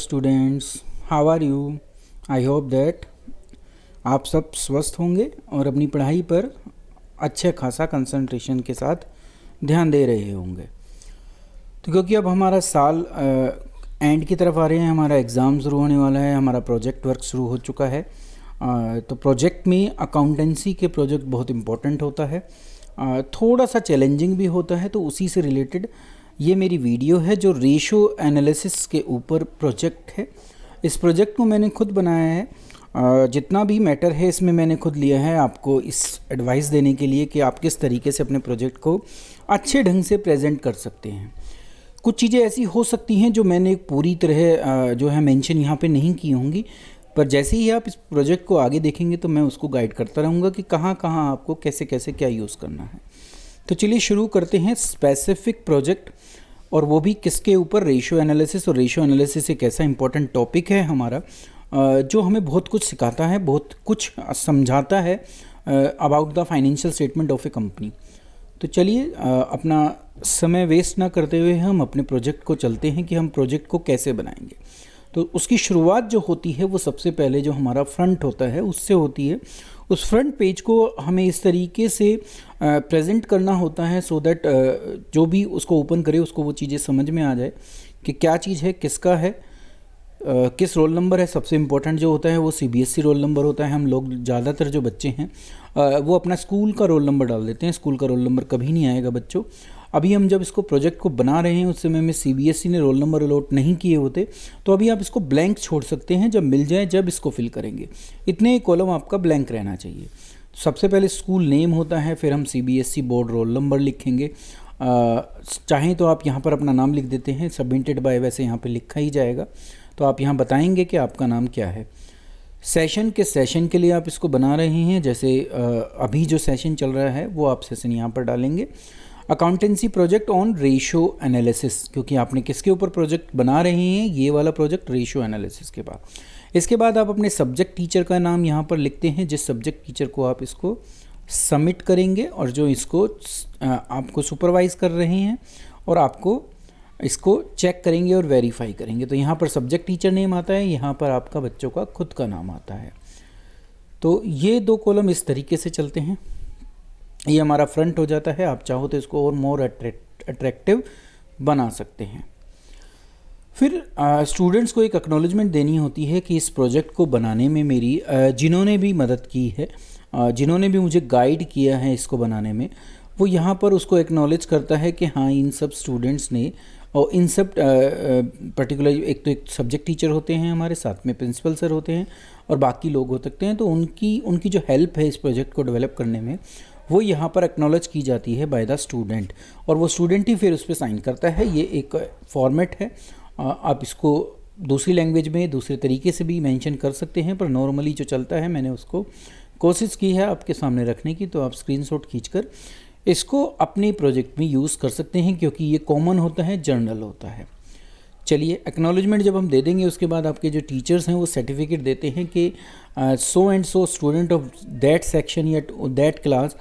Students, how are you? I hope that आप सब स्वस्थ होंगे और अपनी पढ़ाई पर अच्छे खासा कंसंट्रेशन के साथ ध्यान दे रहे होंगे। तो क्योंकि अब हमारा साल एंड की तरफ आ रहे हैं, हमारा एग्ज़ाम शुरू होने वाला है, हमारा प्रोजेक्ट वर्क शुरू हो चुका है। तो प्रोजेक्ट में अकाउंटेंसी के प्रोजेक्ट बहुत इम्पोर्टेंट होता है, थोड़ा सा चैलेंजिंग भी होता है। तो उसी से रिलेटेड ये मेरी वीडियो है जो रेशो एनालिसिस के ऊपर प्रोजेक्ट है। इस प्रोजेक्ट को मैंने खुद बनाया है, जितना भी मैटर है इसमें मैंने खुद लिया है आपको इस एडवाइस देने के लिए कि आप किस तरीके से अपने प्रोजेक्ट को अच्छे ढंग से प्रेजेंट कर सकते हैं। कुछ चीज़ें ऐसी हो सकती हैं जो मैंने पूरी तरह जो है मेंशन यहाँ पे नहीं की होंगी, पर जैसे ही आप इस प्रोजेक्ट को आगे देखेंगे तो मैं उसको गाइड करता रहूँगा कि कहाँ कहाँ आपको कैसे कैसे क्या यूज़ करना है। तो चलिए शुरू करते हैं स्पेसिफिक प्रोजेक्ट, और वो भी किसके ऊपर? Ratio analysis. और रेशो एनालिसिस एक ऐसा इंपॉर्टेंट टॉपिक है हमारा जो हमें बहुत कुछ सिखाता है, बहुत कुछ समझाता है about the financial statement of A company. तो चलिए अपना समय वेस्ट ना करते हुए हम अपने प्रोजेक्ट को चलते हैं कि हम प्रोजेक्ट को कैसे बनाएंगे। तो उसकी शुरुआत जो होती है वो सबसे पहले जो हमारा फ्रंट होता है उससे होती है। उस फ्रंट पेज को हमें इस तरीके से प्रेजेंट करना होता है सो दैट जो भी उसको ओपन करे उसको वो चीज़ें समझ में आ जाए कि क्या चीज़ है, किसका है, किस रोल नंबर है। सबसे इम्पोर्टेंट जो होता है वो सीबीएसई रोल नंबर होता है। हम लोग ज़्यादातर जो बच्चे हैं वो अपना स्कूल का रोल नंबर डाल देते हैं। स्कूल का रोल नंबर कभी नहीं आएगा बच्चों। अभी हम जब इसको प्रोजेक्ट को बना रहे हैं उस समय में सीबीएसई ने रोल नंबर अलॉट नहीं किए होते, तो अभी आप इसको ब्लैंक छोड़ सकते हैं। जब मिल जाए जब इसको फिल करेंगे, इतने कॉलम आपका ब्लैंक रहना चाहिए। सबसे पहले स्कूल नेम होता है, फिर हम सीबीएसई बोर्ड रोल नंबर लिखेंगे। चाहें तो आप यहाँ पर अपना नाम लिख देते हैं, सबमिटेड बाय वैसे यहाँ पे लिखा ही जाएगा। तो आप यहाँ बताएंगे कि आपका नाम क्या है। सेशन के सेशन के लिए आप इसको बना रहे हैं, जैसे अभी जो सेशन चल रहा है वो आप सेशन यहाँ पर डालेंगे। Accountancy project on ratio analysis, क्योंकि आपने किसके ऊपर प्रोजेक्ट बना रहे हैं, ये वाला प्रोजेक्ट रेशो एनालिसिस के बाद। इसके बाद आप अपने सब्जेक्ट टीचर का नाम यहाँ पर लिखते हैं, जिस सब्जेक्ट टीचर को आप इसको सबमिट करेंगे और जो इसको आपको सुपरवाइज़ कर रहे हैं और आपको इसको चेक करेंगे और वेरीफाई करेंगे। तो यहाँ पर सब्जेक्ट टीचर नेम आता है, यहाँ पर आपका बच्चों का खुद का नाम आता है। तो ये दो कॉलम इस तरीके से चलते हैं। ये हमारा फ्रंट हो जाता है। आप चाहो तो इसको और मोर अट्रैक्टिव बना सकते हैं। फिर स्टूडेंट्स को एक एक्नॉलेजमेंट देनी होती है कि इस प्रोजेक्ट को बनाने में मेरी जिन्होंने भी मदद की है, जिन्होंने भी मुझे गाइड किया है इसको बनाने में, वो यहाँ पर उसको एक्नॉलेज करता है कि हाँ इन सब स्टूडेंट्स ने, और इन सब पर्टिकुलर एक तो एक सब्जेक्ट टीचर होते हैं हमारे साथ में, प्रिंसिपल सर होते हैं और बाकी लोग हो सकते हैं। तो उनकी जो हेल्प है इस प्रोजेक्ट को डेवलप करने में वो यहाँ पर एक्नॉलेज की जाती है बाय द स्टूडेंट, और वो स्टूडेंट ही फिर उस पर साइन करता है। ये एक फॉर्मेट है। आप इसको दूसरी लैंग्वेज में दूसरे तरीके से भी मेंशन कर सकते हैं, पर नॉर्मली जो चलता है मैंने उसको कोशिश की है आपके सामने रखने की। तो आप स्क्रीनशॉट खींचकर इसको अपने प्रोजेक्ट में यूज़ कर सकते हैं, क्योंकि ये कॉमन होता है, जनरल होता है। चलिए एक्नॉलेजमेंट जब हम दे देंगे उसके बाद आपके जो टीचर्स हैं वो सर्टिफिकेट देते हैं कि so and so student of that section या दैट क्लास,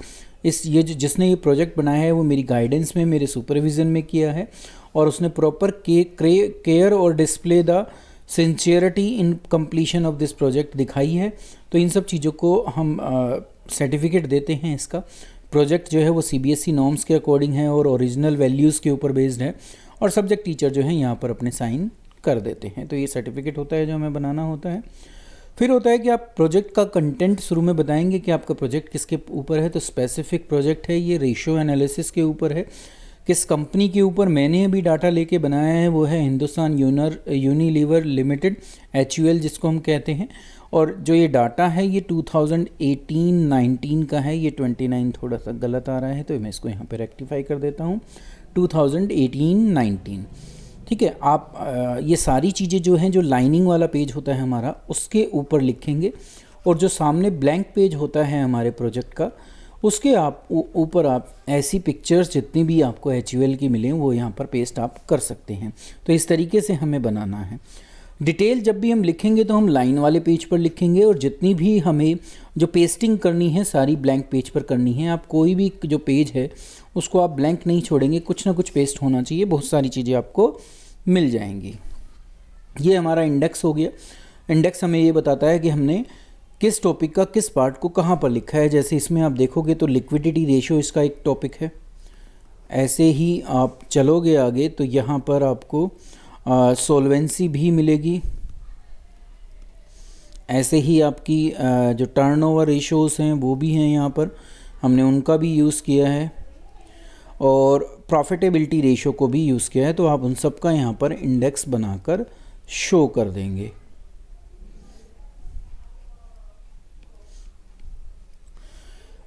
ये जिसने ये प्रोजेक्ट बनाया है वो मेरी गाइडेंस में, मेरे सुपरविज़न में किया है, और उसने प्रॉपर केयर और display the sincerity in completion of this project दिखाई है। तो इन सब चीज़ों को हम सर्टिफिकेट देते हैं। इसका प्रोजेक्ट जो है वो सीबीएसई नॉर्म्स के अकॉर्डिंग है और ओरिजिनल वैल्यूज़ के ऊपर बेस्ड है, और सब्जेक्ट टीचर जो है यहाँ पर अपने साइन कर देते हैं। तो ये सर्टिफिकेट होता है जो हमें बनाना होता है। फिर होता है कि आप प्रोजेक्ट का कंटेंट शुरू में बताएंगे कि आपका प्रोजेक्ट किसके ऊपर है। तो स्पेसिफिक प्रोजेक्ट है, ये रेशो एनालिसिस के ऊपर है। किस कंपनी के ऊपर मैंने अभी डाटा लेके बनाया है वो है हिंदुस्तान यूनिलीवर लिमिटेड, HUL जिसको हम कहते हैं। और जो ये डाटा है ये 2018-19 का है। ये 29 थोड़ा सा गलत आ रहा है तो मैं इसको यहाँ पे रेक्टिफाई कर देता हूँ, 2018-19। ठीक है। आप ये सारी चीज़ें जो हैं, जो लाइनिंग वाला पेज होता है हमारा उसके ऊपर लिखेंगे, और जो सामने ब्लैंक पेज होता है हमारे प्रोजेक्ट का उसके आप ऊपर आप ऐसी पिक्चर्स जितनी भी आपको HUL की मिलें वो यहाँ पर पेस्ट आप कर सकते हैं। तो इस तरीके से हमें बनाना है। डिटेल जब भी हम लिखेंगे तो हम लाइन वाले पेज पर लिखेंगे, और जितनी भी हमें जो पेस्टिंग करनी है सारी ब्लैंक पेज पर करनी है। आप कोई भी जो पेज है उसको आप ब्लैंक नहीं छोड़ेंगे, कुछ ना कुछ पेस्ट होना चाहिए। बहुत सारी चीज़ें आपको मिल जाएंगी। ये हमारा इंडेक्स हो गया। इंडेक्स हमें ये बताता है कि हमने किस टॉपिक का किस पार्ट को कहाँ पर लिखा है। जैसे इसमें आप देखोगे तो लिक्विडिटी रेशियो इसका एक टॉपिक है। ऐसे ही आप चलोगे आगे तो यहाँ पर आपको सॉल्वेंसी भी मिलेगी। ऐसे ही आपकी जो टर्नओवर रेशियोज हैं वो भी हैं, यहाँ पर हमने उनका भी यूज़ किया है, और प्रॉफिटेबिलिटी रेशियो को भी यूज़ किया है। तो आप उन सब का यहाँ पर इंडेक्स बनाकर शो कर देंगे।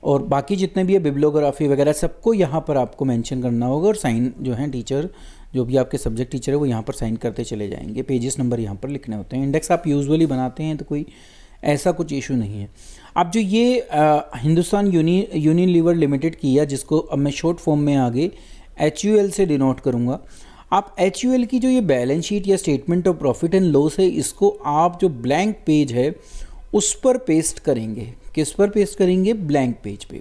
और बाकी जितने भी है बिब्लियोग्राफी वगैरह सबको यहाँ पर आपको मेंशन करना होगा, और साइन जो है टीचर जो भी आपके सब्जेक्ट टीचर है वो यहाँ पर साइन करते चले जाएंगे। पेजेस नंबर यहाँ पर लिखने होते हैं। इंडेक्स आप यूजुअली बनाते हैं तो कोई ऐसा कुछ इशू नहीं है। अब जो ये हिंदुस्तान यूनिलीवर लिमिटेड की है, जिसको अब मैं शॉर्ट फॉर्म में आगे HUL से डिनोट करूँगा। आप HUL की जो ये बैलेंस शीट या statement of profit and loss है, इसको आप जो ब्लैंक पेज है उस पर पेस्ट करेंगे। किस पर पेस्ट करेंगे? ब्लैंक पेज पे,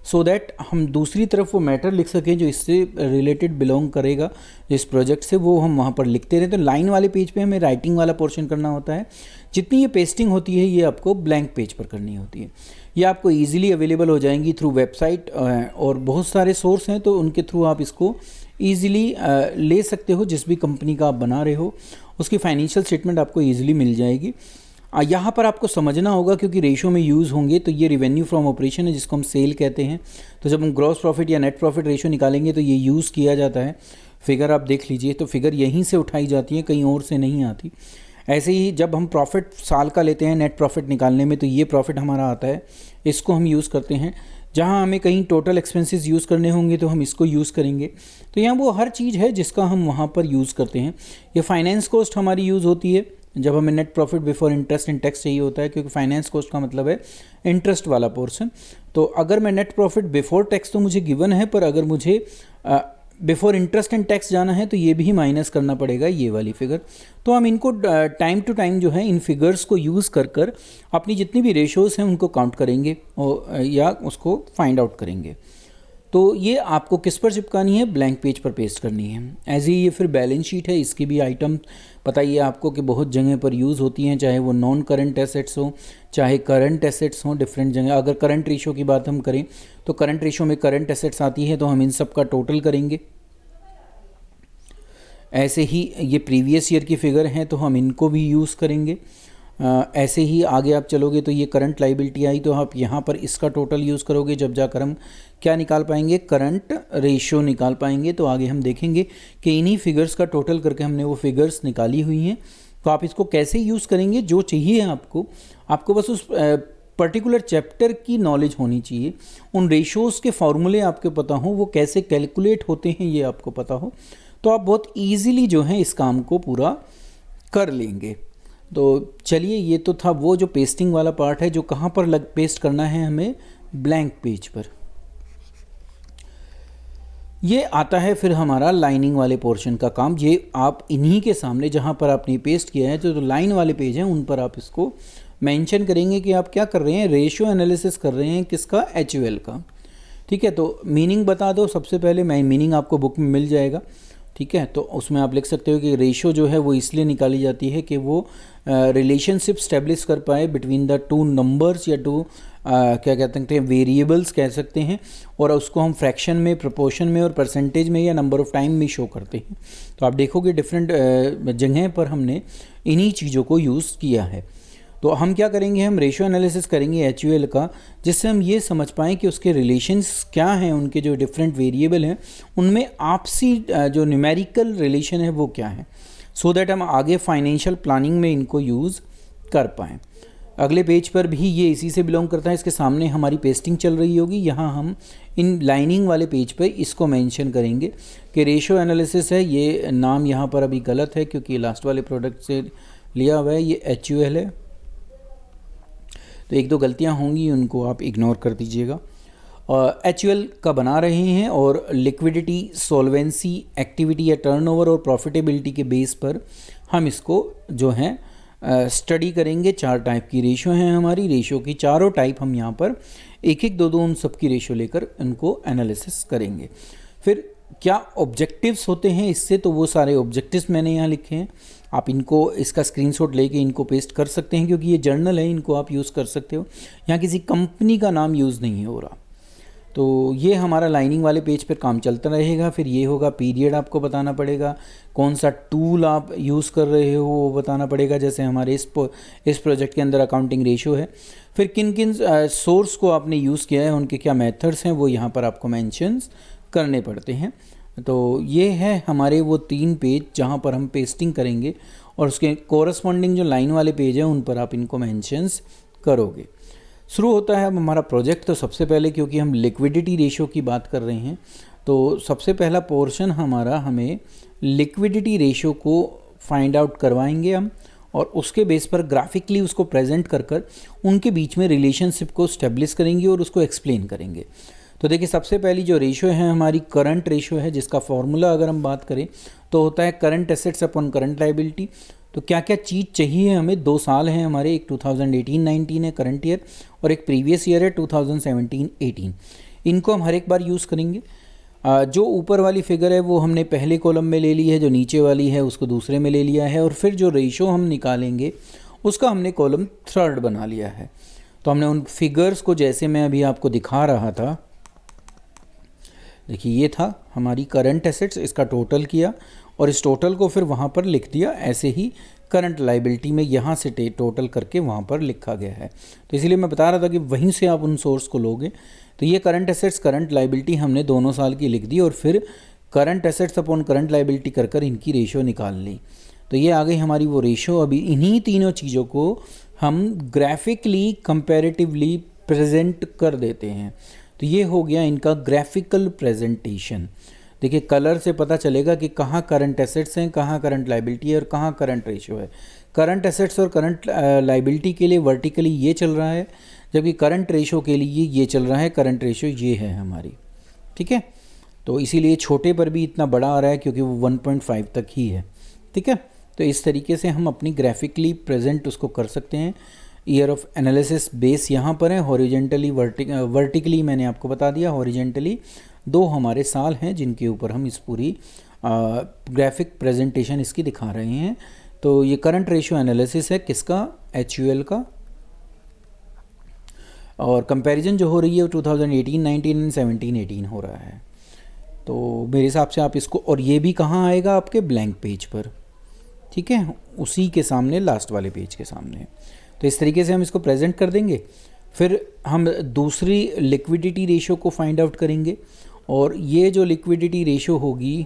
सो दैट हम दूसरी तरफ वो मैटर लिख सकें जो इससे रिलेटेड बिलोंग करेगा, जो इस प्रोजेक्ट से, वो हम वहाँ पर लिखते रहे। तो लाइन वाले पेज पे हमें राइटिंग वाला पोर्शन करना होता है। जितनी ये पेस्टिंग होती है ये आपको ब्लैंक पेज पर करनी होती है। ये आपको ईजिली अवेलेबल हो जाएंगी थ्रू वेबसाइट, और बहुत सारे सोर्स हैं तो उनके थ्रू आप इसको ईजिली ले सकते हो। जिस भी कंपनी का आप बना रहे हो उसकी फाइनेंशियल स्टेटमेंट आपको ईजिली मिल जाएगी। यहाँ पर आपको समझना होगा, क्योंकि रेशो में यूज़ होंगे, तो ये रेवेन्यू फ्रॉम ऑपरेशन है जिसको हम सेल कहते हैं। तो जब हम ग्रॉस प्रॉफिट या नेट प्रॉफिट रेशो निकालेंगे तो ये यूज़ किया जाता है। फिगर आप देख लीजिए, तो फिगर यहीं से उठाई जाती है, कहीं और से नहीं आती। ऐसे ही जब हम प्रॉफिट साल का लेते हैं नेट प्रॉफिट निकालने में, तो ये प्रॉफिट हमारा आता है, इसको हम यूज़ करते हैं। जहाँ हमें कहीं टोटल एक्सपेंसेस यूज़ करने होंगे तो हम इसको यूज़ करेंगे। तो यहाँ वो हर चीज़ है जिसका हम वहाँ पर यूज़ करते हैं। ये फाइनेंस कॉस्ट हमारी यूज़ होती है जब हमें net profit before interest and tax चाहिए होता है, क्योंकि फाइनेंस कॉस्ट का मतलब है इंटरेस्ट वाला पोर्शन। तो अगर मैं नेट प्रॉफिट बिफोर टैक्स तो मुझे गिवन है, पर अगर मुझे बिफोर इंटरेस्ट एंड टैक्स जाना है तो ये भी माइनस करना पड़ेगा, ये वाली फिगर। तो हम इनको टाइम टू टाइम जो है इन फिगर्स को यूज़ कर कर अपनी जितनी भी रेशोज़ हैं उनको काउंट करेंगे और या उसको फाइंड आउट करेंगे। तो ये आपको किस पर चिपकानी है? ब्लैंक पेज पर पेस्ट करनी है। ऐसे ही ये फिर बैलेंस शीट है, इसकी भी आइटम बताइए आपको कि बहुत जगह पर यूज़ होती हैं, चाहे वो नॉन करंट एसेट्स हो चाहे करंट एसेट्स हों, डिफरेंट जगह। अगर करंट रेशो की बात हम करें तो करंट रेशो में करंट एसेट्स आती है, तो हम इन सब का टोटल करेंगे। ऐसे ही ये प्रीवियस ईयर की फिगर हैं तो हम इनको भी यूज़ करेंगे। ऐसे ही आगे आप चलोगे तो ये करंट लाइबिलिटी आई, तो आप यहाँ पर इसका टोटल यूज़ करोगे, जब जाकर हम क्या निकाल पाएंगे? करंट रेशो निकाल पाएंगे। तो आगे हम देखेंगे कि इन्हीं फिगर्स का टोटल करके हमने वो फिगर्स निकाली हुई हैं। तो आप इसको कैसे यूज़ करेंगे? जो चाहिए आपको बस उस पर्टिकुलर चैप्टर की नॉलेज होनी चाहिए। उन रेशोज़ के फॉर्मूले आपको पता हो, वो कैसे कैलकुलेट होते हैं ये आपको पता हो, तो आप बहुत ईजीली जो है इस काम को पूरा कर लेंगे। तो चलिए, ये तो था वो जो पेस्टिंग वाला पार्ट है, जो कहाँ पर पेस्ट करना है हमें? ब्लैंक पेज पर। ये आता है फिर हमारा लाइनिंग वाले पोर्शन का काम। ये आप इन्हीं के सामने जहाँ पर आपने पेस्ट किया है, जो लाइन वाले पेज हैं उन पर आप इसको मेंशन करेंगे कि आप क्या कर रहे हैं? रेशियो एनालिसिस कर रहे हैं। किसका? HUL का। ठीक है, तो मीनिंग बता दो सबसे पहले। मैं मीनिंग आपको बुक में मिल जाएगा। ठीक है, तो उसमें आप लिख सकते हो कि रेशो जो है वो इसलिए निकाली जाती है कि वो रिलेशनशिप स्टैब्लिश कर पाए बिटवीन द टू नंबर्स या टू क्या कहते हैं वेरिएबल्स कह सकते हैं, और उसको हम फ्रैक्शन में, प्रोपोर्शन में और परसेंटेज में या नंबर ऑफ़ टाइम में शो करते हैं। तो आप देखोगे डिफरेंट जगह पर हमने इन्हीं चीज़ों को यूज़ किया है। तो हम क्या करेंगे? हम रेशियो एनालिसिस करेंगे HUL का, जिससे हम ये समझ पाएँ कि उसके रिलेशंस क्या हैं, उनके जो डिफरेंट वेरिएबल हैं उनमें आपसी जो न्यूमेरिकल रिलेशन है वो क्या है, सो दैट हम आगे फाइनेंशियल प्लानिंग में इनको यूज़ कर पाएँ। अगले पेज पर भी ये इसी से बिलोंग करता है। इसके सामने हमारी पेस्टिंग चल रही होगी, यहाँ हम इन लाइनिंग वाले पेज पे इसको मेंशन करेंगे कि रेशियो एनालिसिस है। ये नाम यहाँ पर अभी गलत है क्योंकि लास्ट वाले प्रोडक्ट से लिया हुआ है, ये HUL है। तो एक दो गलतियाँ होंगी, उनको आप इग्नोर कर दीजिएगा। HUL का बना रहे हैं और लिक्विडिटी, सॉल्वेंसी, एक्टिविटी या टर्नओवर और प्रॉफिटेबिलिटी के बेस पर हम इसको जो है स्टडी करेंगे। 4 टाइप की रेशो हैं हमारी। रेशो की चारों टाइप हम यहाँ पर एक एक दो उन सब की रेशो लेकर उनको एनालिसिस करेंगे। फिर क्या ऑब्जेक्टिव्स होते हैं इससे, तो वो सारे ऑब्जेक्टिव्स मैंने यहाँ लिखे हैं। आप इनको, इसका स्क्रीनशॉट लेके इनको पेस्ट कर सकते हैं, क्योंकि ये जर्नल है, इनको आप यूज़ कर सकते हो। यहाँ किसी कंपनी का नाम यूज़ नहीं हो रहा। तो ये हमारा लाइनिंग वाले पेज पर काम चलता रहेगा। फिर ये होगा पीरियड, आपको बताना पड़ेगा कौन सा टूल आप यूज़ कर रहे हो वो बताना पड़ेगा। जैसे हमारे इस प्रोजेक्ट के अंदर अकाउंटिंग रेशो है। फिर किन किन सोर्स को आपने यूज़ किया है, उनके क्या मेथड्स हैं, वो यहाँ पर आपको मेंशंस करने पड़ते हैं। तो ये है हमारे वो 3 पेज जहाँ पर हम पेस्टिंग करेंगे, और उसके कोरस्पॉन्डिंग जो लाइन वाले पेज हैं उन पर आप इनको मेंशंस करोगे। शुरू होता है अब हमारा प्रोजेक्ट। तो सबसे पहले, क्योंकि हम लिक्विडिटी रेशो की बात कर रहे हैं, तो सबसे पहला पोर्शन हमारा, हमें लिक्विडिटी रेशो को फाइंड आउट करवाएंगे हम, और उसके बेस पर ग्राफिकली उसको प्रेजेंट कर कर उनके बीच में रिलेशनशिप को स्टेब्लिश करेंगे और उसको एक्सप्लेन करेंगे। तो देखिए, सबसे पहली जो रेशो है हमारी करंट रेशो है, जिसका फॉर्मूला अगर हम बात करें तो होता है current assets upon current liability. तो क्या क्या चीज़ चाहिए हमें, 2 साल हैं हमारे, एक 2018-19 है करंट ईयर, और एक प्रीवियस ईयर है 2017-18। इनको हम हर एक बार यूज़ करेंगे। जो ऊपर वाली फिगर है वो हमने पहले कॉलम में ले ली है, जो नीचे वाली है उसको दूसरे में ले लिया है, और फिर जो रेशो हम निकालेंगे उसका हमने कॉलम 3rd बना लिया है। तो हमने उन फिगर्स को, जैसे मैं अभी आपको दिखा रहा था, देखिए ये था हमारी करंट एसेट्स, इसका टोटल किया और इस टोटल को फिर वहाँ पर लिख दिया। ऐसे ही करंट लायबिलिटी में यहाँ से टोटल करके वहाँ पर लिखा गया है। तो इसीलिए मैं बता रहा था कि वहीं से आप उन सोर्स को लोगे। तो ये करंट एसेट्स करंट लायबिलिटी हमने दोनों साल की लिख दी, और फिर current assets upon current liability कर कर इनकी रेशो निकाल ली। तो ये आ गई हमारी वो रेशो। अभी इन्हीं तीनों चीज़ों को हम ग्राफिकली कंपैरेटिवली प्रेजेंट कर देते हैं। तो ये हो गया इनका ग्राफिकल प्रेजेंटेशन। देखिए, कलर से पता चलेगा कि कहाँ करंट एसेट्स हैं, कहाँ करंट लायबिलिटी है और कहाँ करंट रेशो है। करंट एसेट्स और करंट लायबिलिटी के लिए वर्टिकली ये चल रहा है, जबकि करंट रेशो के लिए ये चल रहा है, करंट रेशो ये है हमारी। ठीक है, तो इसीलिए छोटे पर भी इतना बड़ा आ रहा है क्योंकि वो 1.5 तक ही है। ठीक है, तो इस तरीके से हम अपनी ग्राफिकली प्रेजेंट उसको कर सकते हैं। ईयर ऑफ एनालिसिस बेस यहाँ पर है, हॉरिजेंटली वर्टिकली मैंने आपको बता दिया, हॉरिजेंटली 2 हमारे साल हैं जिनके ऊपर हम इस पूरी ग्राफिक प्रेजेंटेशन इसकी दिखा रहे हैं। तो ये करंट रेशियो एनालिसिस है किसका, HUL का, और कंपैरिजन जो हो रही है वो 2018-19 एंड 17-18 हो रहा है। तो मेरे हिसाब से आप इसको, और ये भी कहाँ आएगा आपके ब्लैंक पेज पर, ठीक है, उसी के सामने, लास्ट वाले पेज के सामने। तो इस तरीके से हम इसको प्रेजेंट कर देंगे। फिर हम दूसरी लिक्विडिटी रेशो को फाइंड आउट करेंगे, और ये जो लिक्विडिटी रेशो होगी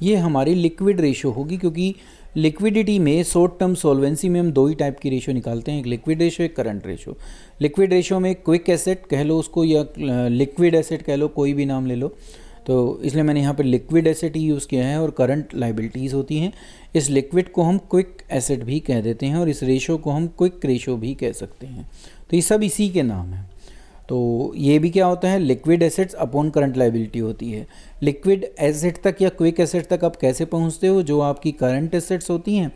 ये हमारी लिक्विड रेशो होगी, क्योंकि लिक्विडिटी में शॉर्ट टर्म सॉल्वेंसी में हम 2 ही टाइप की रेशो निकालते हैं, एक लिक्विड रेशो, एक करंट रेशो। लिक्विड रेशो में क्विक एसेट कह लो उसको, या लिक्विड एसेट कह लो, कोई भी नाम ले लो। तो इसलिए मैंने यहाँ पर लिक्विड एसेट ही यूज़ किया है, और करंट लायबिलिटीज़ होती हैं। इस लिक्विड को हम क्विक एसेट भी कह देते हैं, और इस रेशो को हम क्विक रेशो भी कह सकते हैं। तो ये सब इसी के नाम हैं। तो ये भी क्या होता है, liquid assets upon current liability होती है। लिक्विड एसेट तक या क्विक एसेट तक आप कैसे पहुंचते हो, जो आपकी करंट एसेट्स होती हैं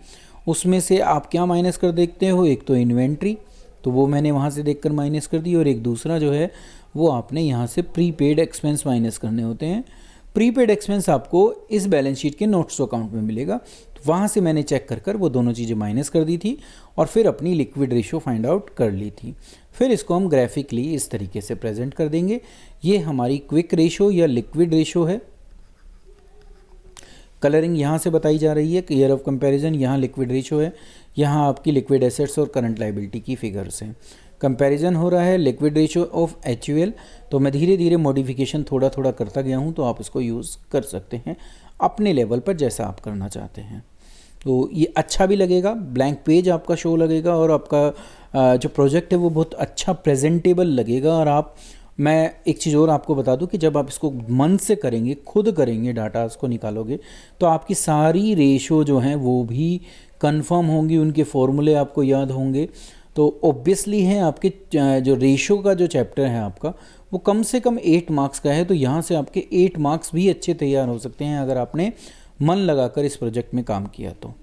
उसमें से आप क्या माइनस कर देखते हो, एक तो इन्वेंट्री, तो वो मैंने वहाँ से देखकर माइनस कर दी, और एक दूसरा जो है वो आपने यहाँ से प्रीपेड एक्सपेंस माइनस करने होते हैं। प्रीपेड एक्सपेंस आपको इस बैलेंस शीट के नोट्स अकाउंट में मिलेगा, तो वहाँ से मैंने चेक कर कर वो दोनों चीज़ें माइनस कर दी थी, और फिर अपनी लिक्विड रेशो फाइंड आउट कर ली थी। फिर इसको हम ग्राफिकली इस तरीके से प्रेजेंट कर देंगे। ये हमारी क्विक रेशो या लिक्विड रेशो है। कलरिंग यहाँ से बताई जा रही है कि ईयर ऑफ कंपैरिजन, यहाँ लिक्विड रेशो है, यहाँ आपकी लिक्विड एसेट्स और करंट लायबिलिटी की फिगर्स हैं। कंपैरिजन हो रहा है लिक्विड रेशो ऑफ HUL। तो मैं धीरे धीरे मॉडिफिकेशन थोड़ा थोड़ा करता गया हूँ, तो आप इसको यूज़ कर सकते हैं अपने लेवल पर जैसा आप करना चाहते हैं। तो ये अच्छा भी लगेगा, ब्लैंक पेज आपका शो लगेगा, और आपका जो प्रोजेक्ट है वो बहुत अच्छा प्रेजेंटेबल लगेगा। और आप, मैं एक चीज़ और आपको बता दूं कि जब आप इसको मन से करेंगे, खुद करेंगे, डाटा को निकालोगे, तो आपकी सारी रेशो जो हैं वो भी कंफर्म होंगी, उनके फॉर्मूले आपको याद होंगे। तो ऑब्वियसली है आपके जो रेशो का जो चैप्टर है आपका, वो कम से कम 8 मार्क्स का है। तो यहाँ से आपके 8 मार्क्स भी अच्छे तैयार हो सकते हैं अगर आपने मन लगाकर इस प्रोजेक्ट में काम किया तो।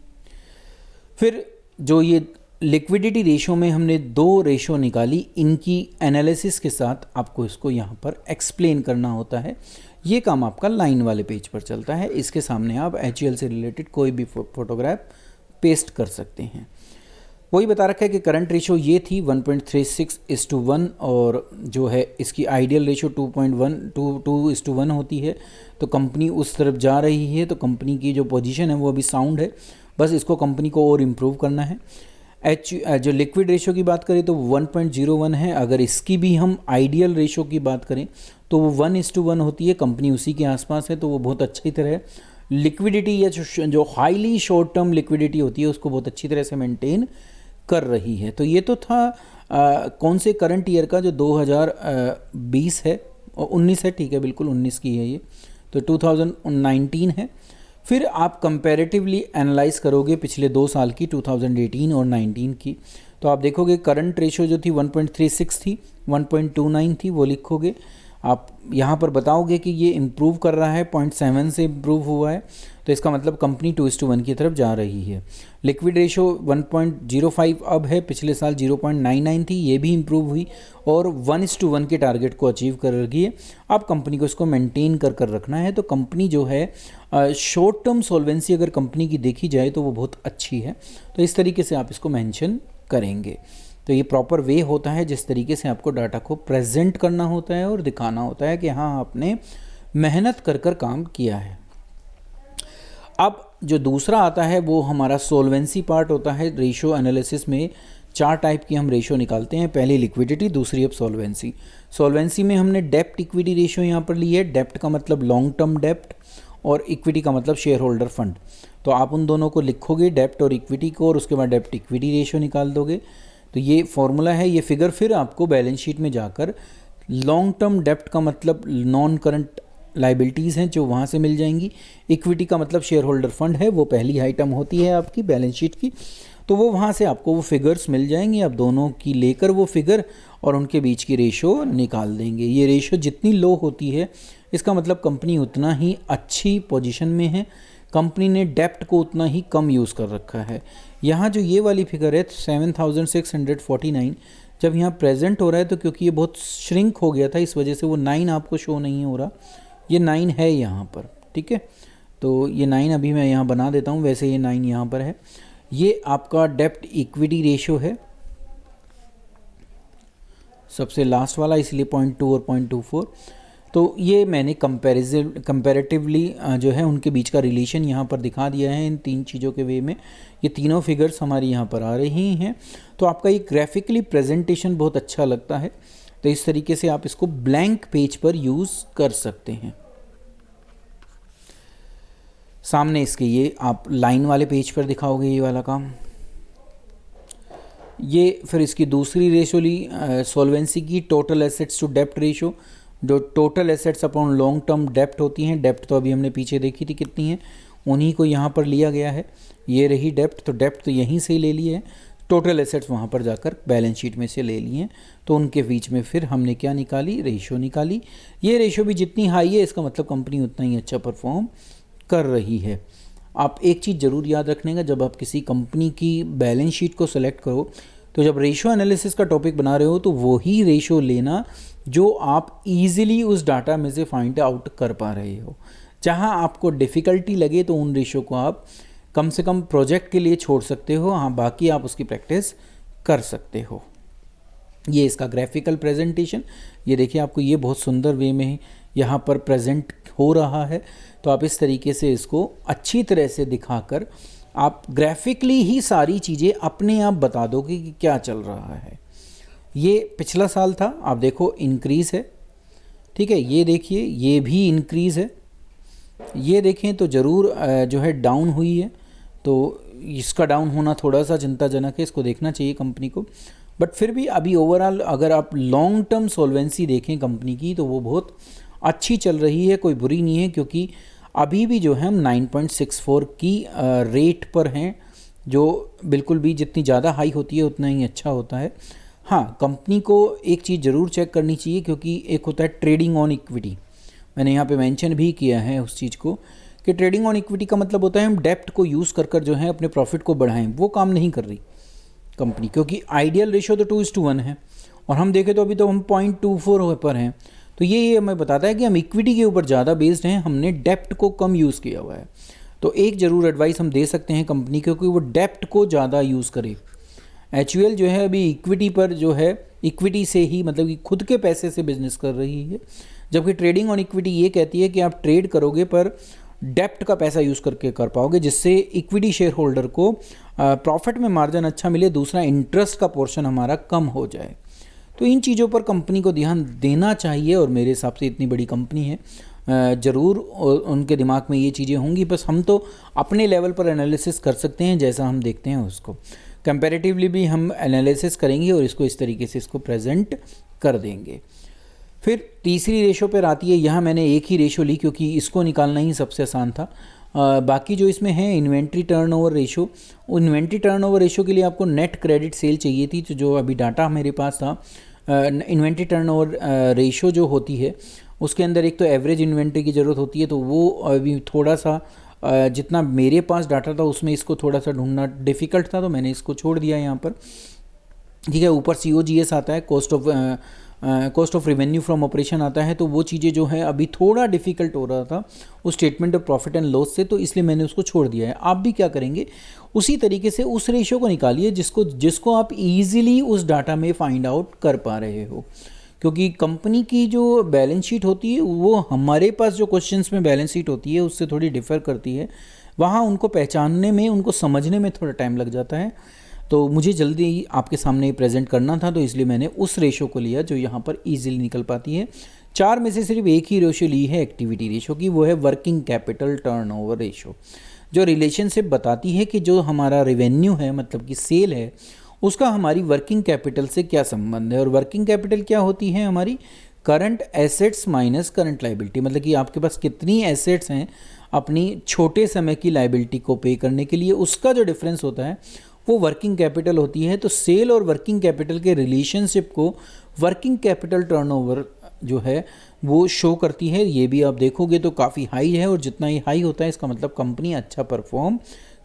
फिर जो ये लिक्विडिटी रेशो में हमने 2 रेशो निकाली, इनकी एनालिसिस के साथ आपको इसको यहाँ पर एक्सप्लेन करना होता है। ये काम आपका लाइन वाले पेज पर चलता है। इसके सामने आप HUL से रिलेटेड कोई भी फोटोग्राफ पेस्ट कर सकते हैं। वही बता रखा है कि करंट रेशो ये थी 1.36:1 और जो है इसकी आइडियल रेशो 2.1 होती है। तो कंपनी उस तरफ जा रही है, तो कंपनी की जो पोजीशन है वो अभी साउंड है, बस इसको कंपनी को और इम्प्रूव करना है। जो लिक्विड रेशो की बात करें तो 1.01 है। अगर इसकी भी हम आइडियल रेशो की बात करें तो वो 1:1 होती है, कंपनी उसी के आसपास है, तो वो बहुत अच्छी तरह लिक्विडिटी या जो हाईली शॉर्ट टर्म लिक्विडिटी होती है उसको बहुत अच्छी तरह से मेंटेन कर रही है। तो ये तो था कौन से करंट ईयर का, जो 2020 है और 19 है, ठीक है, बिल्कुल 19 की है ये, तो 2019 है। फिर आप कंपैरेटिवली एनालाइज करोगे पिछले 2 साल की, 2018 और 19 की, तो आप देखोगे करंट रेशो जो थी 1.36 थी, 1.29 थी, वो लिखोगे आप। यहाँ पर बताओगे कि ये इम्प्रूव कर रहा है, 0.7 से इम्प्रूव हुआ है, तो इसका मतलब कंपनी 2:1 की तरफ जा रही है। लिक्विड रेशो 1.05 अब है, पिछले साल 0.99 थी, ये भी इम्प्रूव हुई और 1:1 के टारगेट को अचीव कर रही है। अब कंपनी को इसको मेंटेन कर रखना है। तो कंपनी जो है शॉर्ट टर्म सॉल्वेंसी अगर कंपनी की देखी जाए तो वो बहुत अच्छी है। तो इस तरीके से आप इसको मेंशन करेंगे। तो ये प्रॉपर वे होता है जिस तरीके से आपको डाटा को प्रेजेंट करना होता है और दिखाना होता है कि हाँ आपने मेहनत कर काम किया है। अब जो दूसरा आता है वो हमारा सोल्वेंसी पार्ट होता है। रेशो एनालिसिस में 4 टाइप की हम रेशो निकालते हैं, पहली लिक्विडिटी, दूसरी अब सोल्वेंसी। सोल्वेंसी में हमने डेप्ट इक्विटी रेशो यहाँ पर ली है। डेप्ट का मतलब लॉन्ग टर्म डेप्ट और इक्विटी का मतलब शेयर होल्डर फंड। तो आप उन दोनों को लिखोगे, डेप्ट और इक्विटी को, और उसके बाद डेप्ट इक्विटी रेशो निकाल दोगे। तो ये फॉर्मूला है, ये फिगर फिर आपको बैलेंस शीट में जाकर लॉन्ग टर्म डेप्ट का मतलब नॉन करंट लाइबिलिटीज़ हैं जो वहाँ से मिल जाएंगी। इक्विटी का मतलब शेयर होल्डर फंड है, वो पहली आइटम होती है आपकी बैलेंस शीट की, तो वो वहाँ से आपको वो फिगर्स मिल जाएंगे। आप दोनों की लेकर वो फिगर और उनके बीच की रेशो निकाल देंगे। ये रेशो जितनी लो होती है इसका मतलब कंपनी उतना ही अच्छी पोजीशन में है, कंपनी ने डेप्ट को उतना ही कम यूज़ कर रखा है। यहाँ जो ये वाली फिगर है 7649, जब यहाँ प्रेजेंट हो रहा है तो क्योंकि ये बहुत श्रिंक हो गया था इस वजह से वो 9 आपको शो नहीं हो रहा, ये 9 है यहाँ पर, ठीक है। तो ये 9 अभी मैं यहाँ बना देता हूँ, वैसे ये 9 यहाँ पर है। ये आपका डेप्ट इक्विटी रेशो है, सबसे लास्ट वाला, इसलिए 0.2 और 0.24। तो ये मैंने कंपैरेटिवली जो है उनके बीच का रिलेशन यहाँ पर दिखा दिया है इन 3 चीज़ों के वे में। ये तीनों फिगर्स हमारी यहाँ पर आ रही हैं। तो आपका ये ग्राफिकली प्रेजेंटेशन बहुत अच्छा लगता है, तो इस तरीके से आप इसको ब्लैंक पेज पर यूज़ कर सकते हैं। सामने इसके ये आप लाइन वाले पेज पर दिखाओगे ये वाला काम। ये फिर इसकी दूसरी रेशो ली सॉल्वेंसी की, टोटल एसेट्स टू डेप्ट रेशो। जो total assets upon long term डेप्ट होती हैं, डेप्ट तो अभी हमने पीछे देखी थी कितनी है, उन्हीं को यहाँ पर लिया गया है। ये रही डेप्ट, तो डेप्ट तो यहीं से ही ले लिए है, टोटल एसेट्स वहाँ पर जाकर बैलेंस शीट में से ले लिए हैं। तो उनके बीच में फिर हमने क्या निकाली, रेशो निकाली। ये रेशो भी जितनी हाई है इसका मतलब कंपनी उतना ही अच्छा परफॉर्म कर रही है। आप एक चीज़ ज़रूर याद रखने का, जब आप किसी कंपनी की बैलेंस शीट को सेलेक्ट करो तो जब रेशो एनालिसिस का टॉपिक बना रहे हो तो वही रेशो लेना जो आप इजीली उस डाटा में से फाइंड आउट कर पा रहे हो। जहां आपको डिफ़िकल्टी लगे तो उन रेशो को आप कम से कम प्रोजेक्ट के लिए छोड़ सकते हो, हाँ बाकी आप उसकी प्रैक्टिस कर सकते हो। ये इसका ग्राफिकल प्रेजेंटेशन, ये देखिए आपको ये बहुत सुंदर वे में यहाँ पर प्रेजेंट हो रहा है। तो आप इस तरीके से इसको अच्छी तरह से दिखाकर आप ग्राफिकली ही सारी चीज़ें अपने आप बता दोगे कि क्या चल रहा है। ये पिछला साल था, आप देखो इंक्रीज़ है, ठीक है। ये देखिए ये भी इंक्रीज़ है, ये देखें तो ज़रूर जो है डाउन हुई है। तो इसका डाउन होना थोड़ा सा चिंताजनक है, इसको देखना चाहिए कंपनी को। बट फिर भी अभी ओवरऑल अगर आप लॉन्ग टर्म सॉल्वेंसी देखें कंपनी की तो वो बहुत अच्छी चल रही है, कोई बुरी नहीं है, क्योंकि अभी भी जो है हम 9.64 की रेट पर हैं, जो बिल्कुल भी जितनी ज़्यादा हाई होती है उतना ही अच्छा होता है। हाँ, कंपनी को एक चीज़ ज़रूर चेक करनी चाहिए, क्योंकि एक होता है ट्रेडिंग ऑन इक्विटी, मैंने यहाँ पे मेंशन भी किया है उस चीज़ को कि ट्रेडिंग ऑन इक्विटी का मतलब होता है हम डेप्ट को यूज़ कर जो है अपने प्रॉफिट को बढ़ाएं। वो काम नहीं कर रही कंपनी, क्योंकि आइडियल रेशो तो 2:1 है और हम देखें तो अभी तो हम 0.24 पर हैं। तो ये हमें बताता है कि हम इक्विटी के ऊपर ज़्यादा बेस्ड हैं, हमने डेप्ट को कम यूज़ किया हुआ है। तो एक ज़रूर एडवाइस हम दे सकते हैं कंपनी को कि वो डेप्ट को ज़्यादा यूज़ करे। HUL जो है अभी इक्विटी पर जो है, इक्विटी से ही मतलब कि खुद के पैसे से बिजनेस कर रही है, जबकि ट्रेडिंग ऑन इक्विटी ये कहती है कि आप ट्रेड करोगे पर डेप्ट का पैसा यूज़ करके कर पाओगे, जिससे इक्विटी शेयर होल्डर को प्रॉफिट में मार्जिन अच्छा मिले, दूसरा इंटरेस्ट का पोर्शन हमारा कम हो जाए। तो इन चीज़ों पर कंपनी को ध्यान देना चाहिए, और मेरे हिसाब से इतनी बड़ी कंपनी है, ज़रूर उनके दिमाग में ये चीज़ें होंगी। बस हम तो अपने लेवल पर एनालिसिस कर सकते हैं, जैसा हम देखते हैं उसको कंपैरेटिवली भी हम एनालिसिस करेंगे और इसको इस तरीके से इसको प्रेजेंट कर देंगे। फिर तीसरी रेशो पर आती है, यहाँ मैंने एक ही रेशो ली क्योंकि इसको निकालना ही सबसे आसान था। बाकी जो इसमें है inventory turnover ratio, inventory turnover ratio के लिए आपको नेट क्रेडिट सेल चाहिए थी, तो जो अभी डाटा मेरे पास था, इन्वेंट्री टर्नओवर रेशो जो होती है उसके अंदर एक तो एवरेज इन्वेंट्री की ज़रूरत होती है, तो वो अभी थोड़ा सा जितना मेरे पास डाटा था उसमें इसको थोड़ा सा ढूंढना डिफ़िकल्ट था, तो मैंने इसको छोड़ दिया यहाँ पर। ठीक है, ऊपर COGS आता है, cost of revenue from operation आता है, तो वो चीज़ें जो है अभी थोड़ा डिफ़िकल्ट हो रहा था उस statement of profit and loss से, तो इसलिए मैंने उसको छोड़ दिया है। आप भी क्या करेंगे, उसी तरीके से उस रेशो को निकालिए जिसको आप ईजिली उस डाटा में फाइंड आउट कर पा रहे हो, क्योंकि कंपनी की जो बैलेंस शीट होती है वो हमारे पास जो क्वेश्चंस में बैलेंस शीट होती है उससे थोड़ी डिफ़र करती है, वहाँ उनको पहचानने में, उनको समझने में थोड़ा टाइम लग जाता है। तो मुझे जल्दी आपके सामने प्रेजेंट करना था, तो इसलिए मैंने उस रेशो को लिया जो यहाँ पर ईजिली निकल पाती है। 4 में से सिर्फ एक ही रेशो ली है एक्टिविटी रेशो की, वो है वर्किंग कैपिटल टर्नओवर रेशो, जो रिलेशनशिप बताती है कि जो हमारा रेवेन्यू है, मतलब कि सेल है, उसका हमारी वर्किंग कैपिटल से क्या संबंध है। और वर्किंग कैपिटल क्या होती है, हमारी current assets minus current liability, मतलब कि आपके पास कितनी एसेट्स हैं अपनी छोटे समय की लाइबिलिटी को पे करने के लिए, उसका जो डिफरेंस होता है वो वर्किंग कैपिटल होती है। तो सेल और वर्किंग कैपिटल के रिलेशनशिप को वर्किंग कैपिटल टर्नओवर जो है वो शो करती है। ये भी आप देखोगे तो काफ़ी हाई है, और जितना ये हाई होता है इसका मतलब कंपनी अच्छा परफॉर्म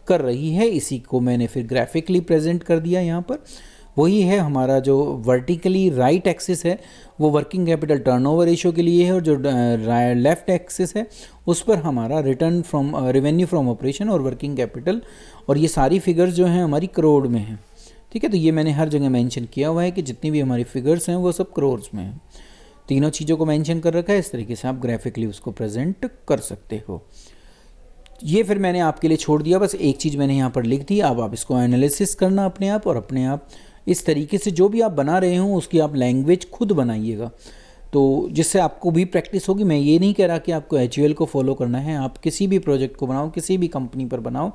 कर रही है। इसी को मैंने फिर ग्राफिकली प्रेजेंट कर दिया यहाँ पर। वही है हमारा जो वर्टिकली राइट एक्सिस है वो वर्किंग कैपिटल टर्नओवर रेशो के लिए है, और जो लेफ्ट एक्सिस है उस पर हमारा return from revenue from operation और वर्किंग कैपिटल, और ये सारी फिगर्स जो हैं हमारी करोड़ में हैं। ठीक है, तो ये मैंने हर जगह मेंशन किया हुआ है कि जितनी भी हमारी फिगर्स हैं वो सब करोड़ में हैं। तीनों चीज़ों को मेंशन कर रखा है, इस तरीके से आप ग्राफिकली उसको प्रेजेंट कर सकते हो। ये फिर मैंने आपके लिए छोड़ दिया, बस एक चीज़ मैंने यहाँ पर लिख दी। अब आप इसको एनालिसिस करना अपने आप, और अपने आप इस तरीके से जो भी आप बना रहे हो उसकी आप लैंग्वेज खुद बनाइएगा, तो जिससे आपको भी प्रैक्टिस होगी। मैं ये नहीं कह रहा कि आपको HUL को फॉलो करना है, आप किसी भी प्रोजेक्ट को बनाओ, किसी भी कंपनी पर बनाओ,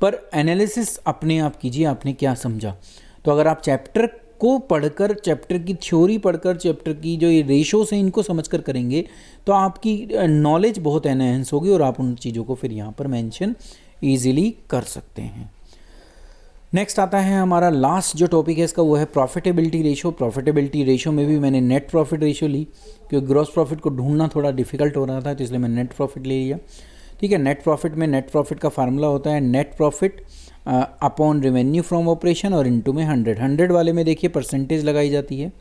पर एनालिसिस अपने आप कीजिए, आपने क्या समझा। तो अगर आप चैप्टर को पढ़कर, चैप्टर की थ्योरी पढ़कर, चैप्टर की जो ये रेशोस हैं इनको समझकर करेंगे तो आपकी नॉलेज बहुत एनहेंस होगी, और आप उन चीज़ों को फिर यहाँ पर मेंशन ईजिली कर सकते हैं। नेक्स्ट आता है हमारा लास्ट जो टॉपिक है इसका, वो है प्रॉफिटेबिलिटी रेशो। प्रॉफिटेबिलिटी रेशो में भी मैंने नेट प्रॉफिट रेशो ली, क्योंकि ग्रॉस प्रॉफिट को ढूंढना थोड़ा डिफिकल्ट हो रहा था, तो इसलिए मैंने नेट प्रॉफिट ले लिया। ठीक है, नेट प्रॉफिट में नेट प्रॉफिट का फार्मूला होता है net profit upon revenue from operation और इनटू में 100 वाले में देखिए परसेंटेज लगाई जाती है।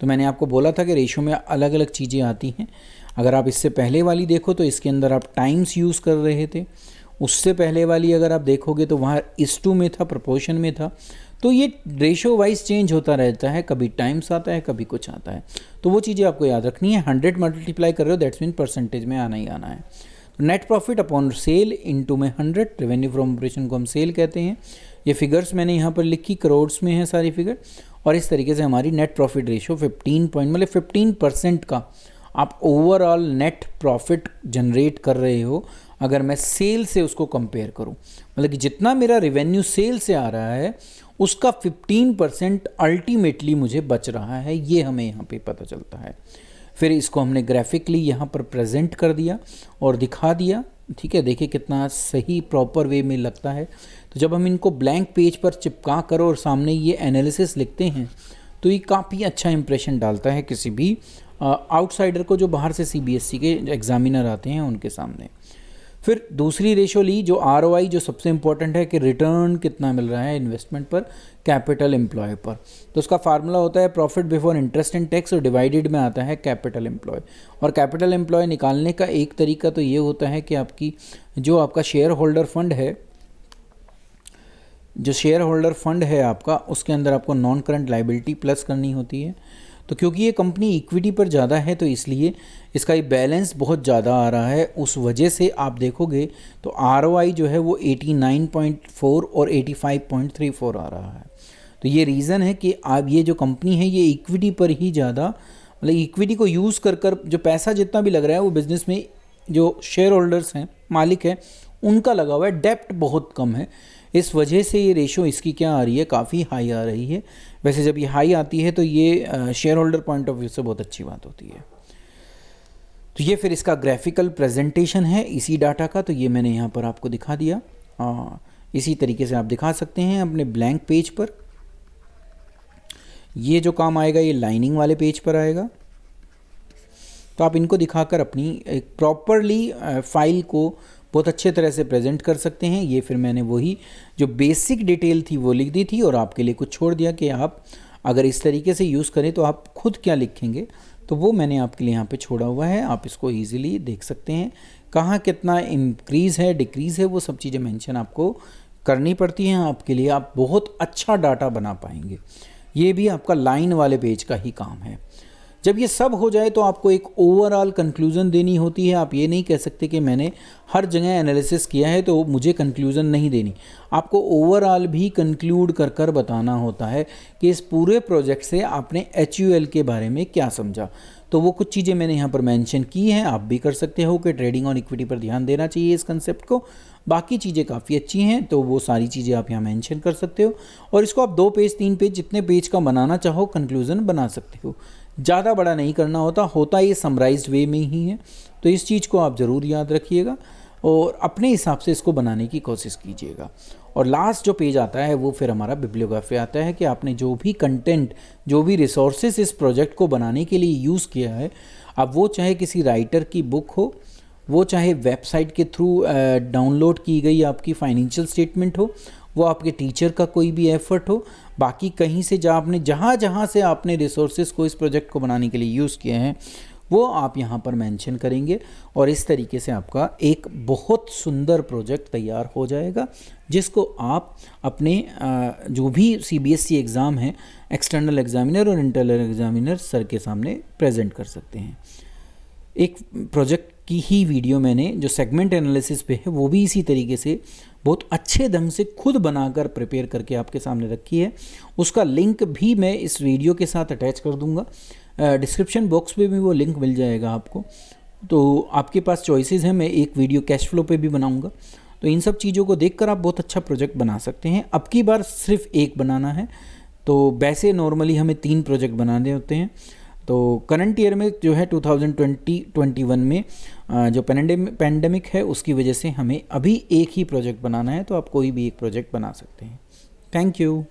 तो मैंने आपको बोला था कि रेशो में अलग अलग चीज़ें आती हैं। अगर आप इससे पहले वाली देखो तो इसके अंदर आप टाइम्स यूज़ कर रहे थे, उससे पहले वाली अगर आप देखोगे तो वहाँ इस टू में था, प्रोपोर्शन में था। तो ये रेशो वाइज चेंज होता रहता है, कभी टाइम्स आता है, कभी कुछ आता है, तो वो चीज़ें आपको याद रखनी है। 100 मल्टीप्लाई कर रहे हो, दैट्स मीन परसेंटेज में आना ही आना है। Net profit upon sale into में 100, रेवेन्यू फ्रॉम ऑपरेशन को हम सेल कहते हैं। ये फिगर्स मैंने यहाँ पर लिखी, करोड्स में है सारी फिगर, और इस तरीके से हमारी नेट प्रॉफिट रेशो 15% का आप ओवरऑल नेट प्रॉफिट जनरेट कर रहे हो। अगर मैं सेल से उसको कंपेयर करूं, मतलब कि जितना मेरा रेवेन्यू सेल से आ रहा है उसका 15% अल्टीमेटली मुझे बच रहा है, ये हमें यहाँ पे पता चलता है। फिर इसको हमने ग्राफिकली यहाँ पर प्रेजेंट कर दिया और दिखा दिया। ठीक है, देखिए कितना सही प्रॉपर वे में लगता है। तो जब हम इनको ब्लैंक पेज पर चिपका कर और सामने ये एनालिसिस लिखते हैं तो ये काफ़ी अच्छा इंप्रेशन डालता है किसी भी आउटसाइडर को, जो बाहर से CBSE के एग्जामिनर आते हैं उनके सामने। फिर दूसरी रेशो ली जो ROI, जो सबसे इंपॉर्टेंट है कि रिटर्न कितना मिल रहा है इन्वेस्टमेंट पर, कैपिटल एम्प्लॉय पर। तो उसका फार्मूला होता है profit before interest and tax और डिवाइडेड में आता है कैपिटल एम्प्लॉय। और कैपिटल एम्प्लॉय निकालने का एक तरीका तो ये होता है कि आपकी जो आपका शेयर होल्डर फंड है, जो शेयर होल्डर फंड है आपका, उसके अंदर आपको नॉन करंट लाइबिलिटी प्लस करनी होती है। तो क्योंकि ये कंपनी इक्विटी पर ज़्यादा है तो इसलिए इसका ये बैलेंस बहुत ज़्यादा आ रहा है। उस वजह से आप देखोगे तो ROI जो है वो 89.4 और 85.34 आ रहा है। तो ये रीज़न है कि आप ये जो कंपनी है ये इक्विटी पर ही ज़्यादा, मतलब इक्विटी को यूज़ कर जो पैसा जितना भी लग रहा है वो बिज़नेस में जो शेयर होल्डर्स हैं, मालिक हैं, उनका लगा हुआ है, डेप्ट बहुत कम है। इस वजह से ये रेशो इसकी क्या आ रही है, काफ़ी हाई आ रही है। वैसे जब ये हाई आती है तो ये share holder point of view से बहुत अच्छी बात होती है। तो ये फिर इसका ग्राफिकल प्रेजेंटेशन है इसी डाटा का, तो ये मैंने यहाँ पर आपको दिखा दिया। इसी तरीके से आप दिखा सकते हैं अपने ब्लैंक पेज पर। ये जो काम आएगा ये लाइनिंग वाले पेज पर आएगा। तो आप इनको दिखाकर अपनी एक प्रॉपरली फाइल को बहुत अच्छे तरह से प्रेजेंट कर सकते हैं। ये फिर मैंने वही जो बेसिक डिटेल थी वो लिख दी थी और आपके लिए कुछ छोड़ दिया कि आप अगर इस तरीके से यूज़ करें तो आप खुद क्या लिखेंगे, तो वो मैंने आपके लिए यहाँ पे छोड़ा हुआ है। आप इसको इजीली देख सकते हैं, कहाँ कितना इंक्रीज़ है डिक्रीज़ है वो सब चीज़ें मेंशन आपको करनी पड़ती हैं। आपके लिए आप बहुत अच्छा डाटा बना पाएंगे। ये भी आपका लाइन वाले पेज का ही काम है। जब ये सब हो जाए तो आपको एक ओवरऑल कंक्लूज़न देनी होती है। आप ये नहीं कह सकते कि मैंने हर जगह एनालिसिस किया है तो मुझे कंक्लूज़न नहीं देनी। आपको ओवरऑल भी कंक्लूड कर कर बताना होता है कि इस पूरे प्रोजेक्ट से आपने HUL के बारे में क्या समझा। तो वो कुछ चीज़ें मैंने यहाँ पर मेंशन की हैं। आप भी कर सकते हो कि ट्रेडिंग और इक्विटी पर ध्यान देना चाहिए इस कंसेप्ट को। बाकी चीज़ें काफ़ी अच्छी हैं तो वो सारी चीज़ें आप यहाँ मेंशन कर सकते हो और इसको आप 2 पेज 3 पेज जितने पेज का बनाना चाहो कंक्लूज़न बना सकते हो। ज़्यादा बड़ा नहीं करना होता ये समराइज्ड वे में ही है। तो इस चीज़ को आप ज़रूर याद रखिएगा और अपने हिसाब से इसको बनाने की कोशिश कीजिएगा। और लास्ट जो पेज आता है वो फिर हमारा बिब्लियोग्राफी आता है कि आपने जो भी कंटेंट, जो भी रिसोर्सेज इस प्रोजेक्ट को बनाने के लिए यूज़ किया है, अब वो चाहे किसी राइटर की बुक हो, वो चाहे वेबसाइट के थ्रू डाउनलोड की गई आपकी फाइनेंशियल स्टेटमेंट हो, वो आपके टीचर का कोई भी एफर्ट हो, बाकी कहीं से जहाँ से आपने रिसोर्सेज को इस प्रोजेक्ट को बनाने के लिए यूज़ किए हैं वो आप यहाँ पर मेंशन करेंगे और इस तरीके से आपका एक बहुत सुंदर प्रोजेक्ट तैयार हो जाएगा जिसको आप अपने जो भी CBSE एग्ज़ाम है, एक्सटर्नल एग्जामिनर और इंटरनल एग्जामिनर सर के सामने प्रेजेंट कर सकते हैं। एक प्रोजेक्ट की ही वीडियो मैंने जो सेगमेंट एनालिसिस पे है वो भी इसी तरीके से बहुत अच्छे ढंग से खुद बनाकर प्रिपेयर करके आपके सामने रखी है। उसका लिंक भी मैं इस वीडियो के साथ अटैच कर दूंगा, डिस्क्रिप्शन बॉक्स में भी वो लिंक मिल जाएगा आपको। तो आपके पास चॉइसेस हैं, मैं एक वीडियो कैश फ्लो पे भी बनाऊंगा। तो इन सब चीज़ों को देखकर आप बहुत अच्छा प्रोजेक्ट बना सकते हैं। अब की बार सिर्फ एक बनाना है, तो वैसे नॉर्मली हमें 3 प्रोजेक्ट बनाने होते हैं। तो करंट ईयर में जो है 2020-21 में जो पेंडेमिक है उसकी वजह से हमें अभी एक ही प्रोजेक्ट बनाना है, तो आप कोई भी एक प्रोजेक्ट बना सकते हैं। Thank you.